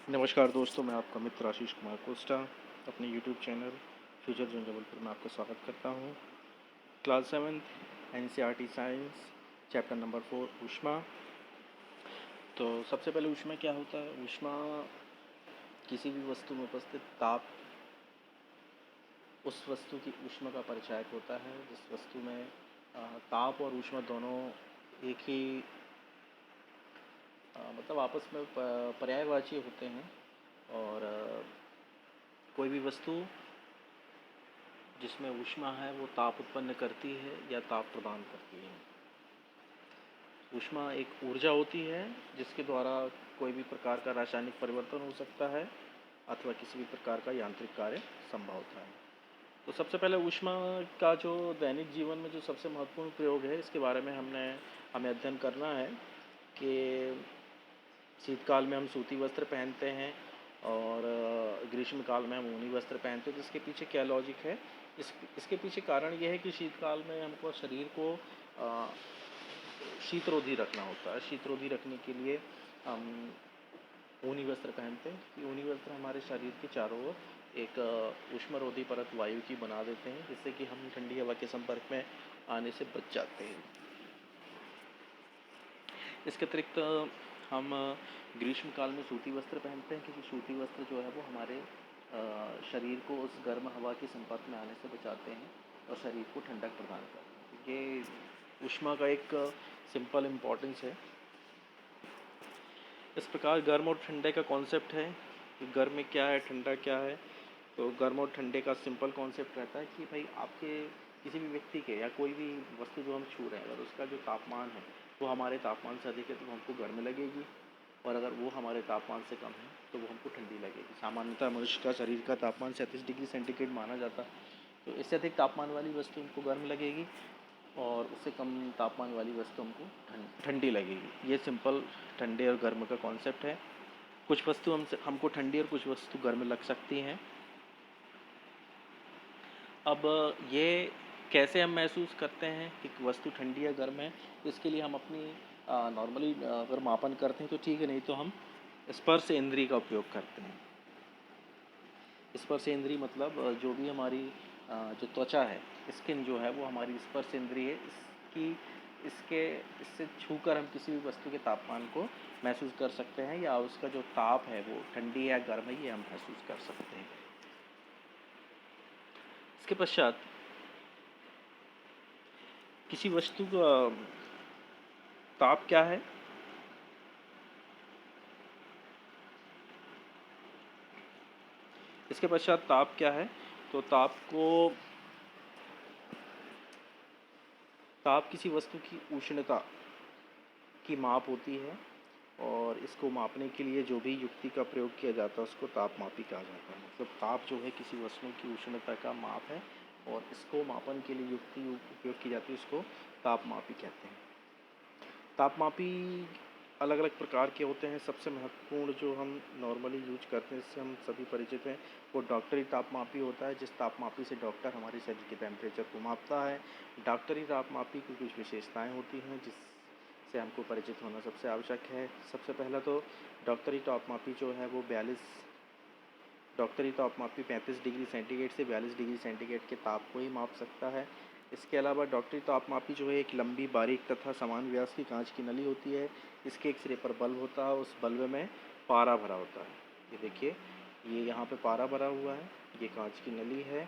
नमस्कार दोस्तों, मैं आपका मित्र आशीष कुमार कोस्टा अपने YouTube channel future zone Jabalpur में आपका स्वागत करता हूँ। Class 7 NCERT science chapter number 4 ऊष्मा। तो सबसे पहले ऊष्मा क्या होता है? ऊष्मा किसी भी वस्तु में उपस्थित ताप, उस वस्तु की ऊष्मा का परिचायक होता है। जिस वस्तु में ताप और ऊष्मा दोनों एक ही मतलब आपस में पर्यायवाची होते हैं। और कोई भी वस्तु जिसमें ऊष्मा है वो ताप उत्पन्न करती है या ताप प्रदान करती है। ऊष्मा एक ऊर्जा होती है जिसके द्वारा कोई भी प्रकार का रासायनिक परिवर्तन हो सकता है अथवा किसी भी प्रकार का यांत्रिक कार्य संभव होता है। तो सबसे पहले ऊष्मा का जो दैनिक जीवन में जो सबसे महत्वपूर्ण प्रयोग है, इसके बारे में हमें अध्ययन करना है कि शीतकाल में हम सूती वस्त्र पहनते हैं और ग्रीष्मकाल में हम ऊनी वस्त्र पहनते हैं। तो इसके पीछे क्या लॉजिक है? इसके पीछे कारण यह है कि शीतकाल में हमको शरीर को शीतरोधी रखना होता है। शीतरोधी रखने के लिए हम ऊनी वस्त्र पहनते हैं कि ऊनी वस्त्र हमारे शरीर के चारों ओर एक ऊष्मारोधी परत वायु की बना देते हैं, जिससे कि हम ठंडी हवा के संपर्क में आने से बच जाते हैं। इसके अतिरिक्त हम ग्रीष्मकाल में सूती वस्त्र पहनते हैं क्योंकि सूती वस्त्र जो है वो हमारे शरीर को उस गर्म हवा के संपर्क में आने से बचाते हैं और शरीर को ठंडक प्रदान करते हैं। ये ऊष्मा का एक सिंपल इम्पोर्टेंस है। इस प्रकार गर्म और ठंडे का कॉन्सेप्ट है कि गर्म में क्या है, ठंडा क्या है। तो गर्म और ठंडे का सिंपल कॉन्सेप्ट रहता है कि भाई आपके किसी भी व्यक्ति के या कोई भी वस्तु जो हम छू रहे हैं, अगर उसका जो तापमान है वो हमारे तापमान से अधिक है तो हमको गर्म लगेगी, और अगर वो हमारे तापमान से कम है तो वो हमको ठंडी लगेगी। सामान्यतः मनुष्य का शरीर का तापमान 37 डिग्री सेंटीग्रेड माना जाता है, तो इससे अधिक तापमान वाली वस्तु हमको गर्म लगेगी और उससे कम तापमान वाली वस्तु हमको ठंडी लगेगी। ये सिंपल ठंडे और गर्म का कॉन्सेप्ट है। कुछ वस्तु हमको ठंडी और कुछ वस्तु गर्म लग सकती हैं। अब ये कैसे हम महसूस करते हैं कि वस्तु ठंडी या गर्म है? इसके लिए हम अपनी नॉर्मली अगर मापन करते हैं तो ठीक है, नहीं तो हम स्पर्श इंद्रिय का उपयोग करते हैं। स्पर्श इंद्रिय मतलब जो भी हमारी जो त्वचा है, स्किन जो है वो हमारी स्पर्श इंद्रिय है। इससे छूकर हम किसी भी वस्तु के तापमान को महसूस कर सकते हैं या उसका जो ताप है वो ठंडी या गर्म है ये हम महसूस कर सकते हैं। इसके पश्चात किसी वस्तु का ताप क्या है? इसके पश्चात ताप क्या है? तो ताप किसी वस्तु की उष्णता की माप होती है, और इसको मापने के लिए जो भी युक्ति का प्रयोग किया जाता है उसको तापमापी कहा जाता है। मतलब ताप जो है किसी वस्तु की उष्णता का माप है और इसको मापन के लिए युक्ति उपयोग की जाती है, उसको तापमापी कहते हैं। तापमापी अलग अलग प्रकार के होते हैं। सबसे महत्वपूर्ण जो हम नॉर्मली यूज करते हैं, जिससे हम सभी परिचित हैं, वो डॉक्टरी तापमापी होता है। जिस तापमापी से डॉक्टर हमारे शरीर के टेम्परेचर को मापता है। डॉक्टरी तापमापी की कुछ विशेषताएं होती हैं जिससे हमको परिचित होना सबसे आवश्यक है। सबसे पहला तो डॉक्टरी तापमापी जो है वो 35 डिग्री सेंटीग्रेड से 42 डिग्री सेंटीग्रेड के ताप को ही माप सकता है। इसके अलावा डॉक्टरी तापमापी जो है एक लंबी, बारीक तथा समान व्यास की कांच की नली होती है। इसके एक सिरे पर बल्ब होता है, उस बल्ब में पारा भरा होता है। ये देखिए, ये यहाँ पे पारा भरा हुआ है, ये कांच की नली है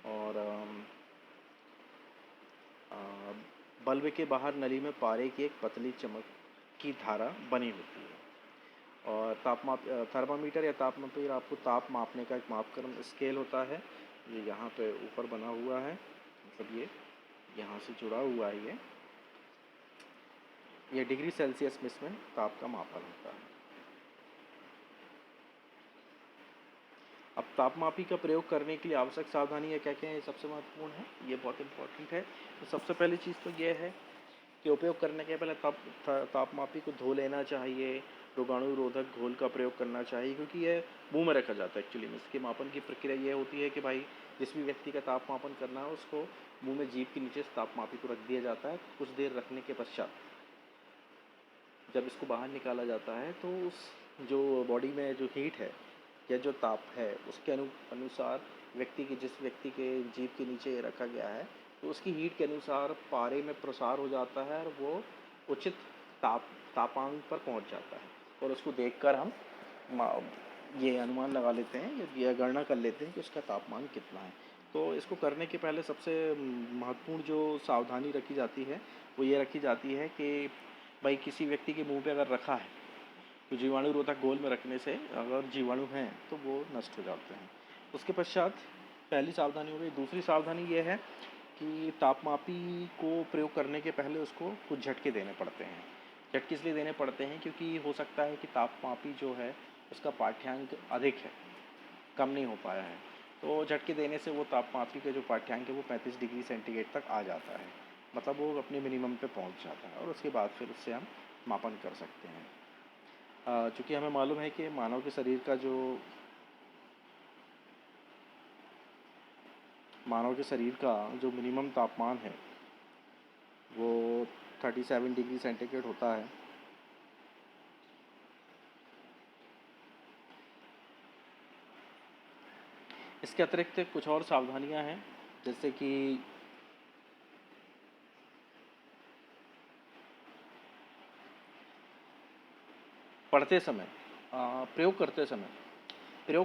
और बल्ब के बाहर नली में पारे की एक पतली चमक की धारा बनी होती है। और थर्मामीटर या तापमापी आपको ताप मापने का एक मापक्रम स्केल होता है। ये यहाँ पे ऊपर बना हुआ है, मतलब ये यहाँ से जुड़ा हुआ है। ये डिग्री सेल्सियस में इसमें ताप का मापन होता है। अब तापमापी का प्रयोग करने के लिए आवश्यक सावधानियाँ क्या क्या हैं, ये सबसे महत्वपूर्ण है, ये बहुत इंपॉर्टेंट है। तो सबसे पहली चीज़ तो ये है कि उपयोग करने के पहले तापमापी को धो लेना चाहिए। रोगाणुरोधक घोल का प्रयोग करना चाहिए, क्योंकि यह मुंह में रखा जाता है। एक्चुअली में इसके मापन की प्रक्रिया ये होती है कि भाई जिस भी व्यक्ति का ताप मापन करना है उसको मुंह में जीभ के नीचे तापमापी को रख दिया जाता है। कुछ देर रखने के पश्चात जब इसको बाहर निकाला जाता है तो उस जो बॉडी में जो हीट है या जो ताप है उसके अनुसार जिस व्यक्ति के जीभ के नीचे ये रखा गया है, तो उसकी हीट के अनुसार पारे में प्रसार हो जाता है और वो उचित ताप तापांक पर पहुंच जाता है। और उसको देखकर हम ये अनुमान लगा लेते हैं या यह गणना कर लेते हैं कि उसका तापमान कितना है। तो इसको करने के पहले सबसे महत्वपूर्ण जो सावधानी रखी जाती है वो ये रखी जाती है कि भाई किसी व्यक्ति के मुंह पे अगर रखा है तो जीवाणुरोधक घोल में रखने से अगर जीवाणु हैं तो वो नष्ट हो जाते हैं। उसके पश्चात पहली सावधानी हो गई। दूसरी सावधानी ये है कि तापमापी को प्रयोग करने के पहले उसको कुछ झटके देने पड़ते हैं। झटके इसलिए देने पड़ते हैं क्योंकि हो सकता है कि तापमापी जो है उसका पाठ्यांक अधिक है, कम नहीं हो पाया है। तो झटके देने से वो तापमापी का जो पाठ्यांक है वो 35 डिग्री सेंटीग्रेड तक आ जाता है, मतलब वो अपने मिनिमम पे पहुंच जाता है और उसके बाद फिर उससे हम मापन कर सकते हैं। चूँकि हमें मालूम है कि मानव के शरीर का जो मिनिमम तापमान है वो 37 डिग्री सेंटीग्रेड होता है। इसके अतिरिक्त कुछ और सावधानियां हैं, जैसे कि पढ़ते समय प्रयोग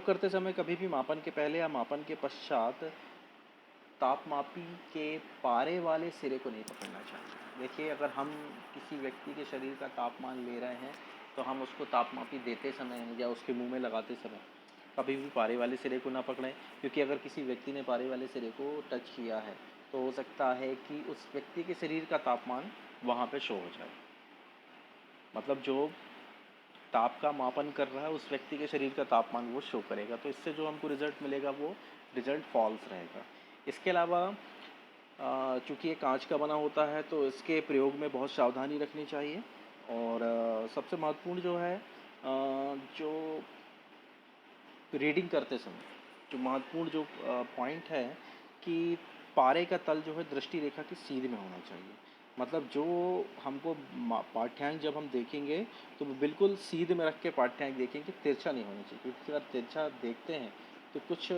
करते समय कभी भी मापन के पहले या मापन के पश्चात तापमापी के पारे वाले सिरे को नहीं पकड़ना चाहिए। देखिए, अगर हम किसी व्यक्ति के शरीर का तापमान ले रहे हैं तो हम उसको तापमापी देते समय या उसके मुंह में लगाते समय कभी भी पारे वाले सिरे को ना पकड़ें, क्योंकि अगर किसी व्यक्ति ने पारे वाले सिरे को टच किया है तो हो सकता है कि उस व्यक्ति के शरीर का तापमान वहाँ पे शो हो जाए। मतलब जो ताप का मापन कर रहा है उस व्यक्ति के शरीर का तापमान वो शो करेगा, तो इससे जो हमको रिज़ल्ट मिलेगा वो रिज़ल्ट फॉल्स रहेगा। इसके अलावा चूँकि ये कांच का बना होता है तो इसके प्रयोग में बहुत सावधानी रखनी चाहिए। और सबसे महत्वपूर्ण जो है जो रीडिंग करते समय जो महत्वपूर्ण जो पॉइंट है कि पारे का तल जो है दृष्टि रेखा की सीध में होना चाहिए। मतलब जो हमको पाठ्यांक जब हम देखेंगे तो वो बिल्कुल सीध में रख के पाठ्यांक देखेंगे, तिरछा नहीं होना चाहिए, क्योंकि अगर तिरछा देखते हैं तो कुछ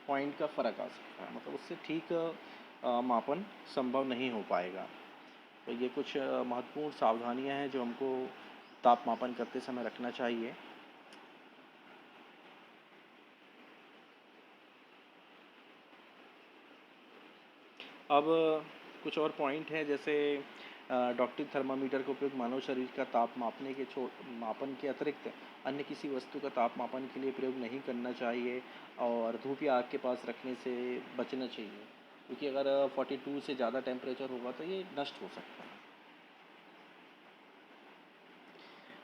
पॉइंट का फ़र्क आ सकता है, मतलब उससे ठीक मापन संभव नहीं हो पाएगा। तो ये कुछ महत्वपूर्ण सावधानियां हैं जो हमको ताप मापन करते समय रखना चाहिए। अब कुछ और पॉइंट हैं, जैसे डॉप्टिक थर्मामीटर का उपयोग मानव शरीर का ताप मापन के अतिरिक्त अन्य किसी वस्तु का ताप मापन के लिए प्रयोग नहीं करना चाहिए और धूप या आग के पास रखने से बचना चाहिए, क्योंकि अगर 42 से ज़्यादा टेम्परेचर होगा तो ये नष्ट हो सकता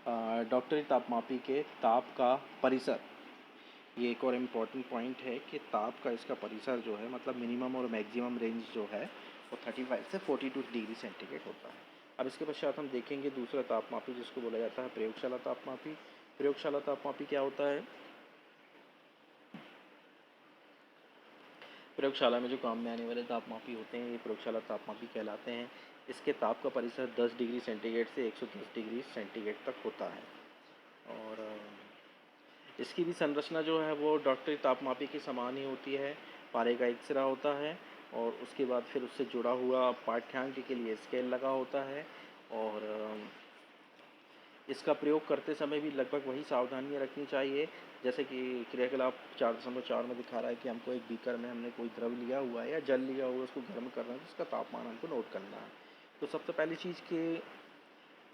है। डॉक्टरी तापमापी के ताप का परिसर, ये एक और इम्पॉर्टेंट पॉइंट है कि ताप का इसका परिसर जो है, मतलब मिनिमम और मैक्सिमम रेंज जो है वो 35 से 42 डिग्री सेंटीग्रेड होता है। अब इसके पश्चात हम देखेंगे दूसरा तापमापी जिसको बोला जाता है प्रयोगशाला तापमापी। प्रयोगशाला तापमापी क्या होता है? प्रयोगशाला में जो काम में आने वाले तापमापी होते हैं ये प्रयोगशाला तापमापी कहलाते हैं। इसके ताप का परिसर 10 डिग्री सेंटीग्रेड से 110 डिग्री सेंटीग्रेड तक होता है। और इसकी भी संरचना जो है वो डॉक्टरी तापमापी के समान ही होती है। पारे का एक सिरा होता है और उसके बाद फिर उससे जुड़ा हुआ पाठ्यांक के लिए स्केल लगा होता है। और इसका प्रयोग करते समय भी लगभग वही सावधानियां रखनी चाहिए, जैसे कि क्रियाकलाप 4.4 में दिखा रहा है कि हमको एक बीकर में हमने कोई द्रव लिया हुआ है या जल लिया हुआ है, उसको गर्म करना है, उसका तापमान हमको नोट करना है। तो सबसे पहली चीज़ कि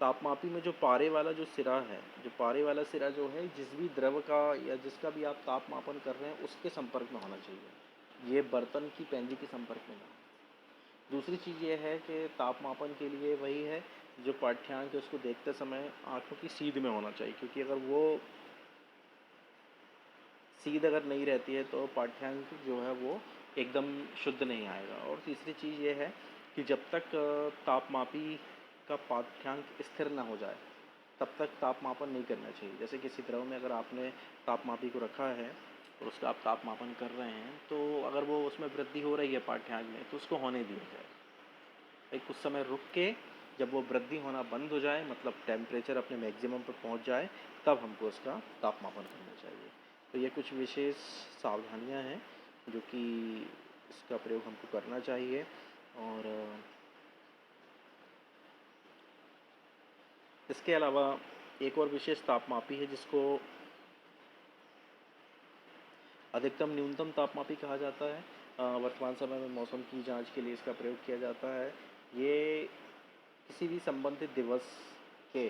तापमापी में जो पारे वाला जो सिरा है, जो पारे वाला सिरा जो है जिस भी द्रव का या जिसका भी आप ताप मापन कर रहे हैं उसके संपर्क में होना चाहिए, ये बर्तन की पेंदी के संपर्क में ना हो। दूसरी चीज़ ये है कि ताप मापन के लिए वही है, जो पाठ्यांक है उसको देखते समय आँखों की सीध में होना चाहिए, क्योंकि अगर वो सीध अगर नहीं रहती है तो पाठ्यांक जो है वो एकदम शुद्ध नहीं आएगा। और तीसरी चीज़ ये है कि जब तक तापमापी का पाठ्यांक स्थिर ना हो जाए तब तक तापमापन नहीं करना चाहिए। जैसे किसी द्रव में अगर आपने तापमापी को रखा है और उसका आप तापमापन कर रहे हैं, तो अगर वो उसमें वृद्धि हो रही है पाठ्यांक में तो उसको होने दिया जाए। भाई कुछ समय रुक के जब वो वृद्धि होना बंद हो जाए, मतलब टेम्परेचर अपने मैक्सिमम पर पहुंच जाए, तब हमको उसका तापमापन करना चाहिए। तो ये कुछ विशेष सावधानियां हैं जो कि इसका प्रयोग हमको करना चाहिए। और इसके अलावा एक और विशेष तापमापी है जिसको अधिकतम न्यूनतम तापमापी कहा जाता है। वर्तमान समय में मौसम की जांच के लिए इसका प्रयोग किया जाता है। ये किसी भी संबंधित दिवस के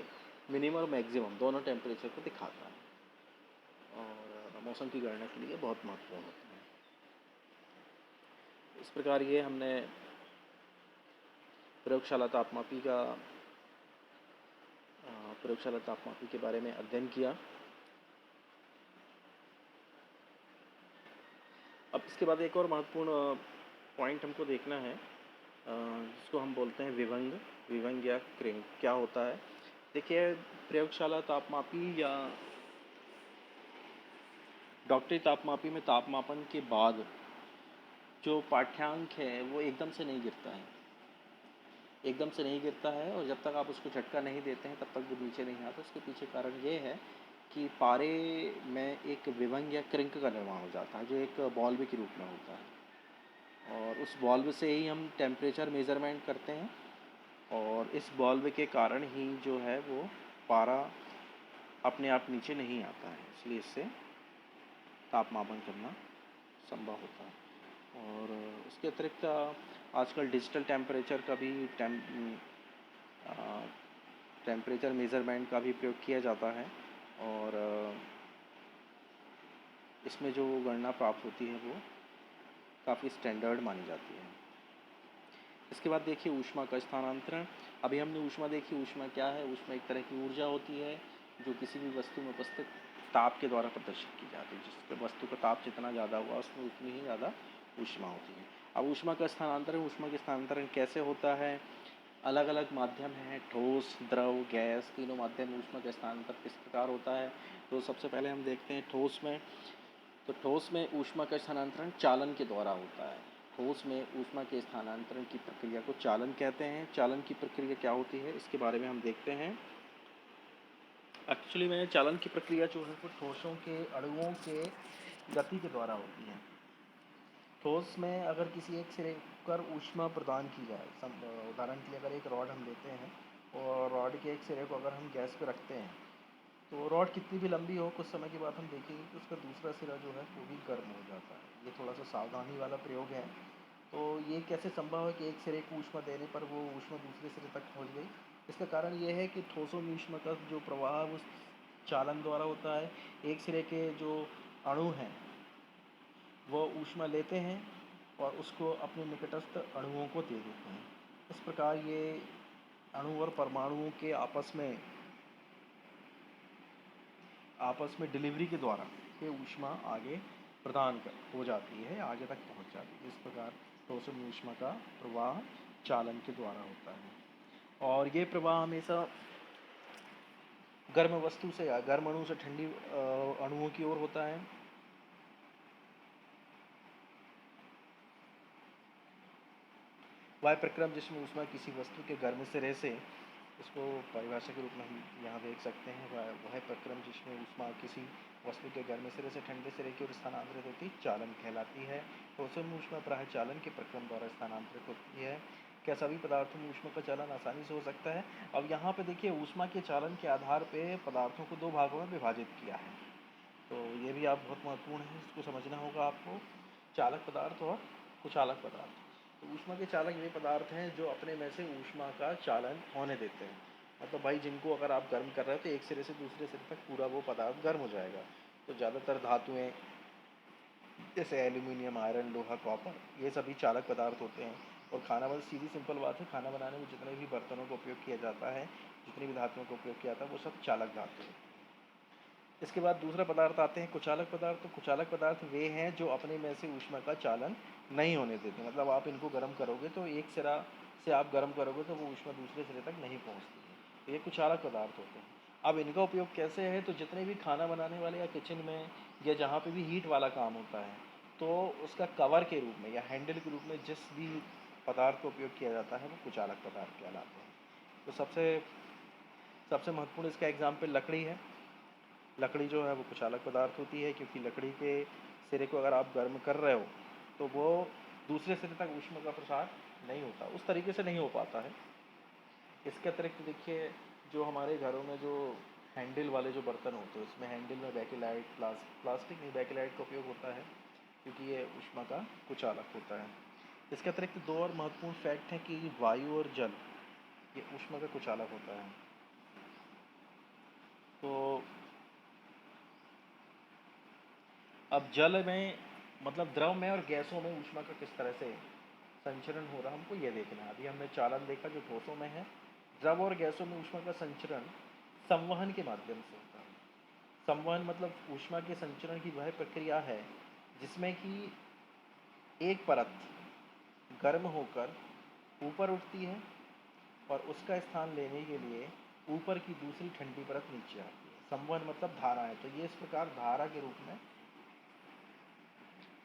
मिनिमम और मैक्सिमम दोनों टेम्परेचर को दिखाता है और मौसम की गणना के लिए बहुत महत्वपूर्ण होता है। इस प्रकार ये हमने प्रयोगशाला तापमापी के बारे में अध्ययन किया। अब इसके बाद एक और महत्वपूर्ण पॉइंट हमको देखना है जिसको हम बोलते हैं विभंग या क्रिंक। क्या होता है? देखिए, प्रयोगशाला तापमापी या डॉक्टरी तापमापी में तापमापन के बाद जो पाठ्यांक है वो एकदम से नहीं गिरता है और जब तक आप उसको झटका नहीं देते हैं तब तक वो नीचे नहीं आता। उसके पीछे कारण ये है कि पारे में एक विभंग या क्रिंक का निर्माण हो जाता है जो एक बॉल्व के रूप में होता है और उस बॉल्व से ही हम टेम्परेचर मेज़रमेंट करते हैं और इस बॉल्व के कारण ही जो है वो पारा अपने आप नीचे नहीं आता है, इसलिए इससे तापमापन करना संभव होता है। और उसके अतिरिक्त आजकल डिजिटल टेम्परेचर का भी टेम्परेचर मेज़रमेंट का भी प्रयोग किया जाता है और इसमें जो गणना प्राप्त होती है वो काफ़ी स्टैंडर्ड मानी जाती है। इसके बाद देखिए ऊष्मा का स्थानांतरण। अभी हमने ऊष्मा देखी। ऊष्मा क्या है? ऊष्मा एक तरह की ऊर्जा होती है जो किसी भी वस्तु में उपस्थित ताप के द्वारा प्रदर्शित की जाती है। जिस वस्तु का ताप जितना ज़्यादा हुआ उसमें उतनी ही ज़्यादा ऊष्मा होती है। अब ऊष्मा का स्थानांतरण कैसे होता है? अलग अलग माध्यम हैं, ठोस, द्रव, गैस, तीनों माध्यम में ऊष्मा का स्थानांतरण किस प्रकार होता है। तो सबसे पहले हम देखते हैं ठोस में। तो ठोस में ऊष्मा का स्थानांतरण चालन के द्वारा होता है। ठोस में ऊष्मा के स्थानांतरण की प्रक्रिया को चालन कहते हैं। चालन की प्रक्रिया क्या होती है इसके बारे में हम देखते हैं। एक्चुअली में चालन की प्रक्रिया जो है वो ठोसों के अणुओं के गति के द्वारा होती है। ठोस में अगर किसी एक सिरे पर ऊष्मा प्रदान की जाए, उदाहरण के लिए अगर एक रॉड हम लेते हैं और रॉड के एक सिरे को अगर हम गैस पे रखते हैं तो रॉड कितनी भी लंबी हो, कुछ समय के बाद हम देखेंगे कि उसका दूसरा सिरा जो है वो भी गर्म हो जाता है। ये थोड़ा सा सावधानी वाला प्रयोग है। तो ये कैसे संभव है कि एक सिरे को ऊष्मा देने पर वो ऊष्मा दूसरे सिरे तक पहुंच गई? इसका कारण ये है कि ठोसों में ऊष्मा का जो प्रवाह है वो चालन द्वारा होता है। एक सिरे के जो अणु हैं वो ऊष्मा लेते हैं और उसको अपने निकटस्थ अणुओं को दे देते हैं। इस प्रकार ये अणु और परमाणुओं के आपस में डिलीवरी के द्वारा ये ऊष्मा आगे हो जाती है, आगे तक पहुंच जाती है। इस प्रकार ठोसों में ऊष्मा का प्रवाह चालन के द्वारा होता है और ये प्रवाह हमेशा गर्म वस्तु से या गर्म अणु से ठंडी अणुओं की ओर होता है। वायु प्रक्रम जिसमें ऊष्मा किसी वस्तु के गर्म सिरे से, इसको परिभाषा के रूप में हम यहाँ देख सकते हैं, वह प्रक्रम जिसमें ऊष्मा किसी वस्तु के गर्म सिरे से ठंडे सिरे की ओर स्थानांतरित होती है चालन कहलाती है। ठोसों में ऊष्मा प्रायः चालन के प्रक्रम द्वारा स्थानांतरित होती है। क्या सभी पदार्थों में ऊष्मा का चालन आसानी से हो सकता है? अब यहाँ पे देखिए ऊष्मा के चालन के आधार पे पदार्थों को दो भागों में विभाजित किया है। तो ये भी आप बहुत महत्वपूर्ण है, इसको समझना होगा आपको। चालक पदार्थ और कुचालक पदार्थ। तो ऊष्मा के चालक वे पदार्थ हैं जो अपने में से ऊष्मा का चालन होने देते हैं। मतलब भाई जिनको अगर आप गर्म कर रहे हो तो एक सिरे से दूसरे सिरे तक पूरा वो पदार्थ गर्म हो जाएगा। तो ज़्यादातर धातुएं जैसे एल्यूमिनियम, आयरन, लोहा, कॉपर, ये सभी चालक पदार्थ होते हैं। और खाना बस सीधी सिंपल बात है, खाना बनाने में जितने भी बर्तनों का उपयोग किया जाता है, जितनी भी धातुओं का उपयोग किया जाता है वो सब चालक धातु है। इसके बाद दूसरा पदार्थ आते हैं कुचालक पदार्थ। तो कुचालक पदार्थ वे हैं जो अपने में से ऊष्मा का चालन नहीं होने देते। मतलब आप इनको गर्म करोगे तो एक सिरा से आप गर्म करोगे तो वो ऊष्मा दूसरे सिरे तक नहीं पहुंचती है। तो ये कुचालक पदार्थ होते हैं। अब इनका उपयोग कैसे है? तो जितने भी खाना बनाने वाले या किचन में या जहाँ पे भी हीट वाला काम होता है तो उसका कवर के रूप में या हैंडल के रूप में जिस भी पदार्थ का उपयोग किया जाता है वो कुचालक पदार्थ कहलाते हैं। तो सबसे सबसे महत्वपूर्ण इसका एग्जाम्पल लकड़ी है। लकड़ी जो है वो कुचालक पदार्थ होती है, क्योंकि लकड़ी के सिरे को अगर आप गर्म कर रहे हो तो वो दूसरे सिरे तक ऊष्मा का प्रसार नहीं होता, उस तरीके से नहीं हो पाता है। इसके अतिरिक्त देखिए, जो हमारे घरों में जो हैंडल वाले जो बर्तन होते हैं, उसमें हैंडल में बैकेलाइट, प्लास्टिक नहीं, बैकेलाइट का उपयोग होता है, क्योंकि ये ऊष्मा का कुचालक होता है। इसके अतिरिक्त दो और महत्वपूर्ण फैक्ट हैं कि वायु और जल ये ऊष्मा का कुचालक होता है। तो अब जल में, मतलब द्रव में और गैसों में ऊष्मा का किस तरह से संचरण हो रहा है, हमको ये देखना है। अभी हमने चालन देखा जो ठोसों में है। द्रव और गैसों में ऊष्मा का संचरण संवहन के माध्यम से होता है। संवहन मतलब ऊष्मा के संचरण की वह प्रक्रिया है जिसमें कि एक परत गर्म होकर ऊपर उठती है और उसका स्थान लेने के लिए ऊपर की दूसरी ठंडी परत नीचे आती है। संवहन मतलब धारा है, तो ये इस प्रकार धारा के रूप में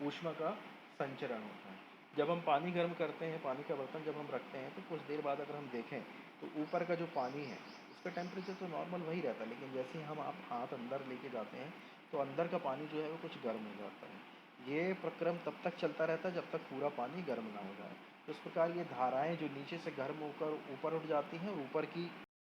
ऊष्मा का संचरण होता है। जब हम पानी गर्म करते हैं, पानी का बर्तन जब हम रखते हैं, तो कुछ देर बाद अगर हम देखें तो ऊपर का जो पानी है उसका टेम्परेचर तो नॉर्मल वही रहता है, लेकिन जैसे ही हम आप हाथ अंदर लेके जाते हैं तो अंदर का पानी जो है वो कुछ गर्म हो जाता है। ये प्रक्रम तब तक चलता रहता है जब तक पूरा पानी गर्म ना हो जाए। तो इस प्रकार ये धाराएं जो नीचे से गर्म होकर ऊपर उठ जाती हैं और ऊपर की